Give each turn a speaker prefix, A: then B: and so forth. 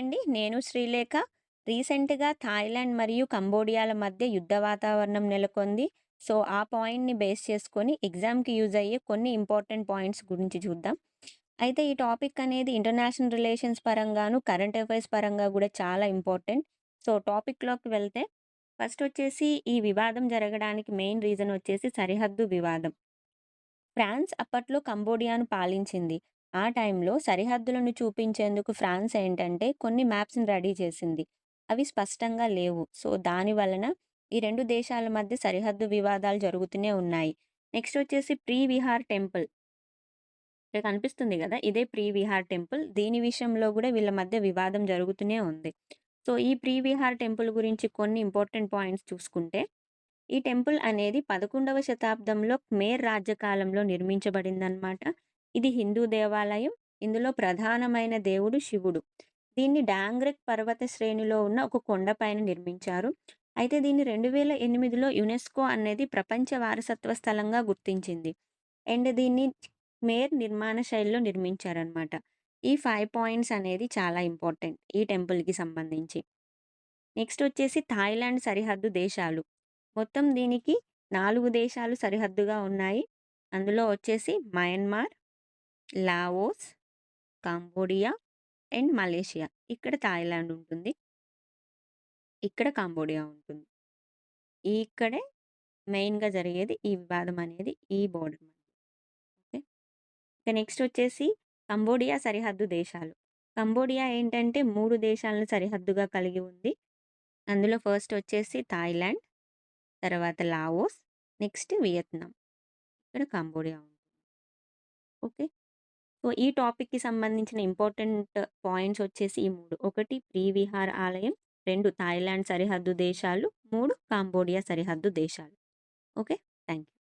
A: అండి. నేను శ్రీలేఖ. రీసెంట్‌గా థాయిలాండ్ మరియు కంబోడియాల మధ్య యుద్ధ వాతావరణం నెలకొంది. సో, ఆ పాయింట్‌ని బేస్ చేసుకొని ఎగ్జామ్‌కి యూజ్ అయ్యే కొన్ని ఇంపార్టెంట్ పాయింట్స్ గురించి చూద్దాం. అయితే ఈ టాపిక్ అనేది ఇంటర్నేషనల్ రిలేషన్స్ పరంగాను, కరెంట్ అఫైర్స్ పరంగా గూడా చాలా ఇంపార్టెంట్. సో, టాపిక్‌లోకి వెళ్తే ఫస్ట్ వచ్చేసి ఈ వివాదం జరగడానికి మెయిన్ రీజన్ వచ్చేసి సరిహద్దు వివాదం. ఫ్రాన్స్ అప్పట్లో కంబోడియాను పాలించింది. ఆ టైంలో సరిహద్దులను చూపించేందుకు ఫ్రాన్స్ ఏంటంటే కొన్ని మ్యాప్స్‌ని రెడీ చేసింది. అవి స్పష్టంగా లేవు. సో, దాని వలన ఈ 2 దేశాల మధ్య సరిహద్దు వివాదాలు జరుగుతూనే ఉన్నాయి. నెక్స్ట్ వచ్చేసి ప్రీ విహార్ టెంపుల్. ఇక్కడ కనిపిస్తుంది గదా! ఇదే ప్రీ విహార్ టెంపుల్. దీని విషయంలో గూడా వీళ్ళ మధ్య వివాదం జరుగుతూనే ఉంది. సో, ఈ ప్రీ విహార్ టెంపుల్ గురించి కొన్ని ఇంపార్టెంట్ పాయింట్స్ చూసుకుంటే ఈ టెంపుల్ అనేది 11వ శతాబ్దంలో ఖమేర్ రాజ్యకాలంలో నిర్మించబడిందనమాట. ఇది హిందూ దేవాలయం. ఇందులో ప్రధానమైన దేవుడు శివుడు. దీన్ని డాంగ్రెక్ పర్వత శ్రేణిలో ఉన్న ఒక కొండపైన నిర్మించారు. అయితే దీన్ని 2008లో యునెస్కో అనేది ప్రపంచ వారసత్వ స్థలంగా గుర్తించింది. అండ్ దీన్ని ఖమేర్ నిర్మాణ శైలిలో నిర్మించారనమాట. ఈ 5 పాయింట్స్ అనేది చాలా ఇంపార్టెంట్ ఈ టెంపుల్‌కి సంబంధించి. నెక్స్ట్ వచ్చేసి థాయిలాండ్ సరిహద్దు దేశాలు. మొత్తం దీనికి 4 దేశాలు సరిహద్దుగా ఉన్నాయి. అందులో వచ్చేసి Myanmar, Laos, Cambodia and Malaysia. ఇక్కడ థాయిలాండ్ ఉంటుంది. ఇక్కడ కంబోడియా ఉంటుంది. ఇక్కడే మెయిన్‌గా జరిగేది ఈ వివాదం అనేది ఈ బోర్డర్ మధ్య. ఓకే. ఇక నెక్స్ట్ వచ్చేసి కంబోడియా సరిహద్దు దేశాలు. కంబోడియా ఏంటంటే 3 దేశాలను సరిహద్దుగా కలిగి ఉంది. అందులో ఫస్ట్ వచ్చేసి థాయిలాండ్, తర్వాత లావోస్, నెక్స్ట్ వియత్నాం. ఇక్కడ కంబోడియా ఉంది. ఓకే. సో, ఈ టాపిక్‌కి సంబంధించిన ఇంపార్టెంట్ పాయింట్స్ వచ్చేసి ఈ 3. ఒకటి ప్రీ విహార్ ఆలయం, 2 థాయిలాండ్ సరిహద్దు దేశాలు, 3 కాంబోడియా సరిహద్దు దేశాలు. ఓకే. Thank you.